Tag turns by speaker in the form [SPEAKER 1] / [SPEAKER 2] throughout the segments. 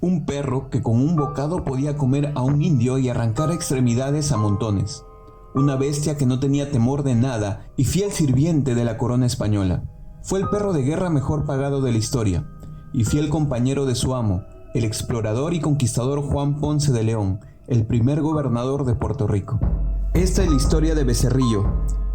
[SPEAKER 1] Un perro que con un bocado podía comer a un indio y arrancar extremidades a montones. Una bestia que no tenía temor de nada y fiel sirviente de la corona española. Fue el perro de guerra mejor pagado de la historia y fiel compañero de su amo, el explorador y conquistador Juan Ponce de León, el primer gobernador de Puerto Rico. Esta es la historia de Becerrillo,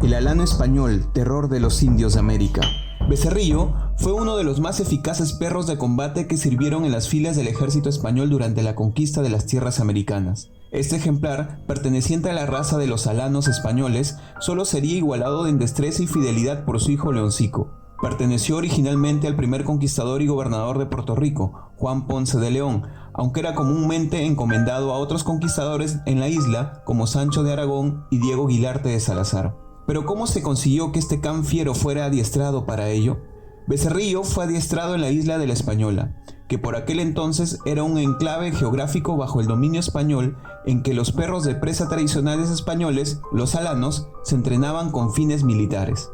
[SPEAKER 1] el alano español, terror de los indios de América. Becerrillo fue uno de los más eficaces perros de combate que sirvieron en las filas del ejército español durante la conquista de las tierras americanas. Este ejemplar, perteneciente a la raza de los alanos españoles, solo sería igualado en destreza y fidelidad por su hijo Leoncico. Perteneció originalmente al primer conquistador y gobernador de Puerto Rico, Juan Ponce de León, aunque era comúnmente encomendado a otros conquistadores en la isla como Sancho de Aragón y Diego Guilarte de Salazar. Pero ¿cómo se consiguió que este can fiero fuera adiestrado para ello? Becerrillo fue adiestrado en la isla de la Española, que por aquel entonces era un enclave geográfico bajo el dominio español en que los perros de presa tradicionales españoles, los alanos, se entrenaban con fines militares.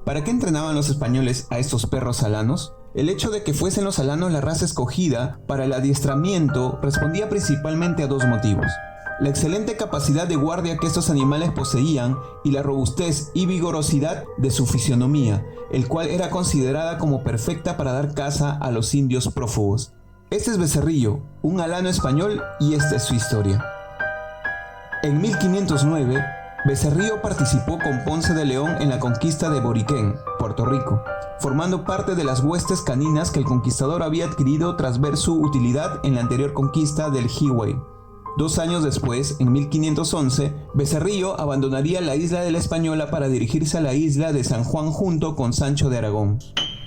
[SPEAKER 1] ¿Para qué entrenaban los españoles a estos perros alanos? El hecho de que fuesen los alanos la raza escogida para el adiestramiento respondía principalmente a dos motivos: la excelente capacidad de guardia que estos animales poseían y la robustez y vigorosidad de su fisionomía, el cual era considerada como perfecta para dar caza a los indios prófugos. Este es Becerrillo, un alano español, y esta es su historia. En 1509, Becerrillo participó con Ponce de León en la conquista de Boriquén, Puerto Rico, formando parte de las huestes caninas que el conquistador había adquirido tras ver su utilidad en la anterior conquista del Higüey. 2 años después, en 1511, Becerrillo abandonaría la isla de la Española para dirigirse a la isla de San Juan junto con Sancho de Aragón.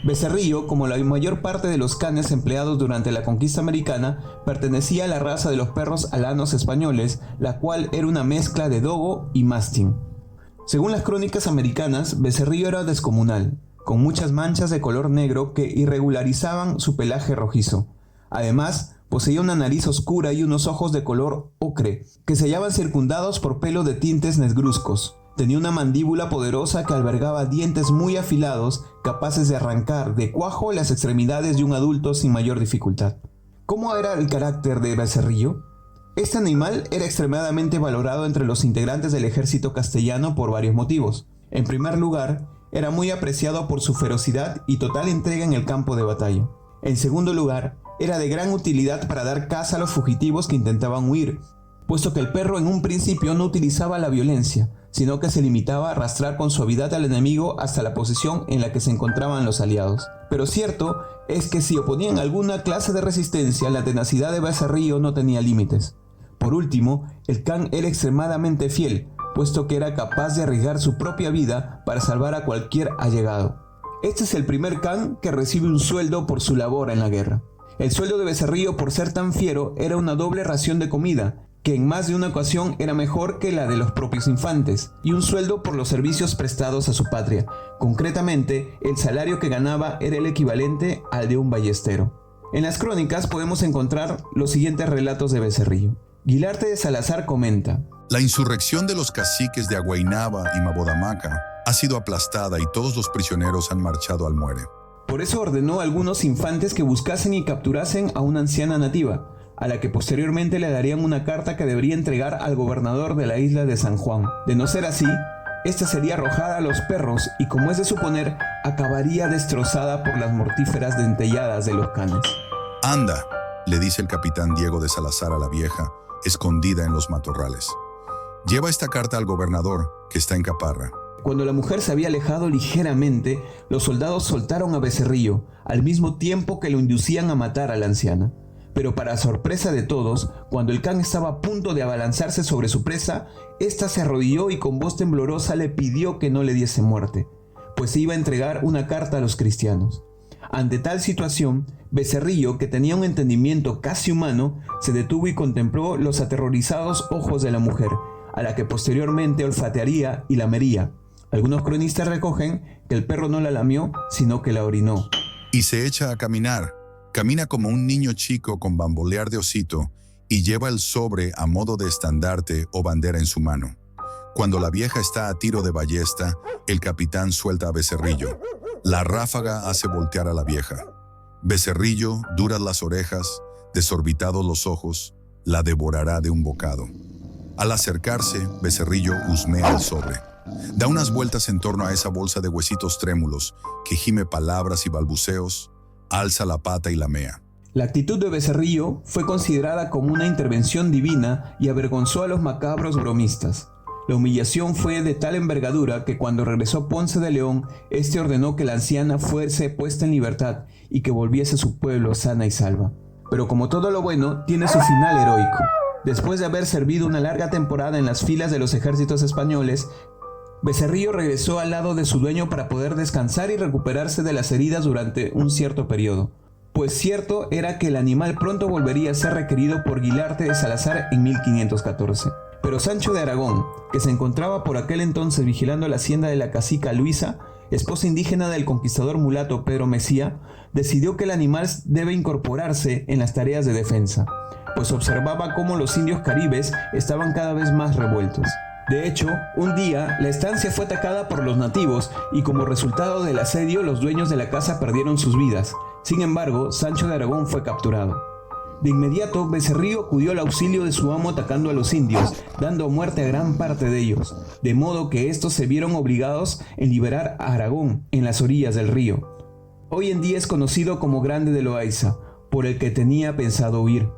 [SPEAKER 1] Becerrillo, como la mayor parte de los canes empleados durante la conquista americana, pertenecía a la raza de los perros alanos españoles, la cual era una mezcla de dogo y mastín. Según las crónicas americanas, Becerrillo era descomunal, con muchas manchas de color negro que irregularizaban su pelaje rojizo. Además, poseía una nariz oscura y unos ojos de color ocre, que se hallaban circundados por pelo de tintes negruzcos. Tenía una mandíbula poderosa que albergaba dientes muy afilados, capaces de arrancar de cuajo las extremidades de un adulto sin mayor dificultad. ¿Cómo era el carácter de Becerrillo? Este animal era extremadamente valorado entre los integrantes del ejército castellano por varios motivos. En primer lugar, era muy apreciado por su ferocidad y total entrega en el campo de batalla. En segundo lugar, era de gran utilidad para dar caza a los fugitivos que intentaban huir, puesto que el perro en un principio no utilizaba la violencia, sino que se limitaba a arrastrar con suavidad al enemigo hasta la posición en la que se encontraban los aliados. Pero cierto es que si oponían alguna clase de resistencia, la tenacidad de Becerrillo no tenía límites. Por último, el can era extremadamente fiel, puesto que era capaz de arriesgar su propia vida para salvar a cualquier allegado. Este es el primer can que recibe un sueldo por su labor en la guerra. El sueldo de Becerrillo, por ser tan fiero, era una doble ración de comida, que en más de una ocasión era mejor que la de los propios infantes, y un sueldo por los servicios prestados a su patria. Concretamente, el salario que ganaba era el equivalente al de un ballestero. En las crónicas podemos encontrar los siguientes relatos de Becerrillo. Guilarte de Salazar comenta:
[SPEAKER 2] la insurrección de los caciques de Aguaynaba y Mabodamaca ha sido aplastada y todos los prisioneros han marchado al muere.
[SPEAKER 1] Por eso ordenó a algunos infantes que buscasen y capturasen a una anciana nativa, a la que posteriormente le darían una carta que debería entregar al gobernador de la isla de San Juan. De no ser así, esta sería arrojada a los perros y, como es de suponer, acabaría destrozada por las mortíferas dentelladas de los canes.
[SPEAKER 2] «Anda», le dice el capitán Diego de Salazar a la vieja, escondida en los matorrales. «Lleva esta carta al gobernador, que está en Caparra».
[SPEAKER 1] Cuando la mujer se había alejado ligeramente, los soldados soltaron a Becerrillo, al mismo tiempo que lo inducían a matar a la anciana. Pero para sorpresa de todos, cuando el can estaba a punto de abalanzarse sobre su presa, ésta se arrodilló y con voz temblorosa le pidió que no le diese muerte, pues iba a entregar una carta a los cristianos. Ante tal situación, Becerrillo, que tenía un entendimiento casi humano, se detuvo y contempló los aterrorizados ojos de la mujer, a la que posteriormente olfatearía y lamería. Algunos cronistas recogen que el perro no la lamió, sino que la orinó.
[SPEAKER 2] Y se echa a caminar. Camina como un niño chico con bambolear de osito y lleva el sobre a modo de estandarte o bandera en su mano. Cuando la vieja está a tiro de ballesta, el capitán suelta a Becerrillo. La ráfaga hace voltear a la vieja. Becerrillo, duras las orejas, Desorbitados los ojos, la devorará de un bocado. Al acercarse, Becerrillo husmea el sobre. Da unas vueltas en torno a esa bolsa de huesitos trémulos que gime palabras y balbuceos, alza la pata y lamea.
[SPEAKER 1] La actitud de Becerrillo fue considerada como una intervención divina y avergonzó a los macabros bromistas. La humillación fue de tal envergadura que cuando regresó Ponce de León, este ordenó que la anciana fuese puesta en libertad y que volviese a su pueblo sana y salva. Pero como todo lo bueno, tiene su final heroico. Después de haber servido una larga temporada en las filas de los ejércitos españoles, Becerrillo regresó al lado de su dueño para poder descansar y recuperarse de las heridas durante un cierto periodo. Pues cierto era que el animal pronto volvería a ser requerido por Guilarte de Salazar en 1514. Pero Sancho de Aragón, que se encontraba por aquel entonces vigilando la hacienda de la cacica Luisa, esposa indígena del conquistador mulato Pedro Mesía, decidió que el animal debe incorporarse en las tareas de defensa, pues observaba cómo los indios caribes estaban cada vez más revueltos. De hecho, un día la estancia fue atacada por los nativos y como resultado del asedio los dueños de la casa perdieron sus vidas. Sin embargo, Sancho de Aragón fue capturado. De inmediato, Becerrillo acudió al auxilio de su amo atacando a los indios, dando muerte a gran parte de ellos, de modo que estos se vieron obligados en liberar a Aragón en las orillas del río. Hoy en día es conocido como Grande de Loaiza, por el que tenía pensado huir.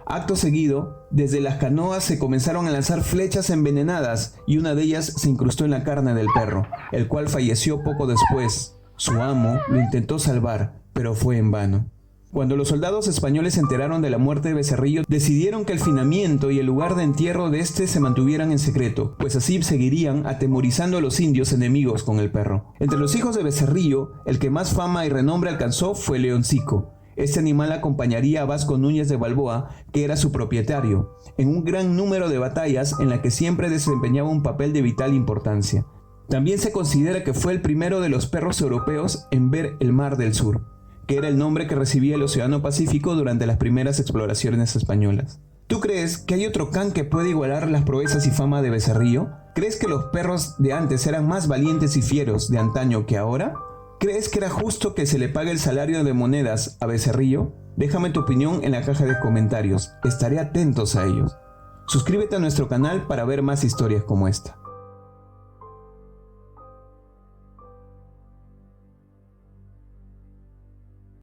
[SPEAKER 1] Acto seguido, desde las canoas se comenzaron a lanzar flechas envenenadas y una de ellas se incrustó en la carne del perro, el cual falleció poco después. Su amo lo intentó salvar, pero fue en vano. Cuando los soldados españoles se enteraron de la muerte de Becerrillo, decidieron que el finamiento y el lugar de entierro de este se mantuvieran en secreto, pues así seguirían atemorizando a los indios enemigos con el perro. Entre los hijos de Becerrillo, el que más fama y renombre alcanzó fue Leoncico. Este animal acompañaría a Vasco Núñez de Balboa, que era su propietario, en un gran número de batallas en la que siempre desempeñaba un papel de vital importancia. También se considera que fue el primero de los perros europeos en ver el Mar del Sur, que era el nombre que recibía el Océano Pacífico durante las primeras exploraciones españolas. ¿Tú crees que hay otro can que puede igualar las proezas y fama de Becerrillo? ¿Crees que los perros de antes eran más valientes y fieros de antaño que ahora? ¿Crees que era justo que se le pague el salario de monedas a Becerrillo? Déjame tu opinión en la caja de comentarios. Estaré atentos a ellos. Suscríbete a nuestro canal para ver más historias como esta.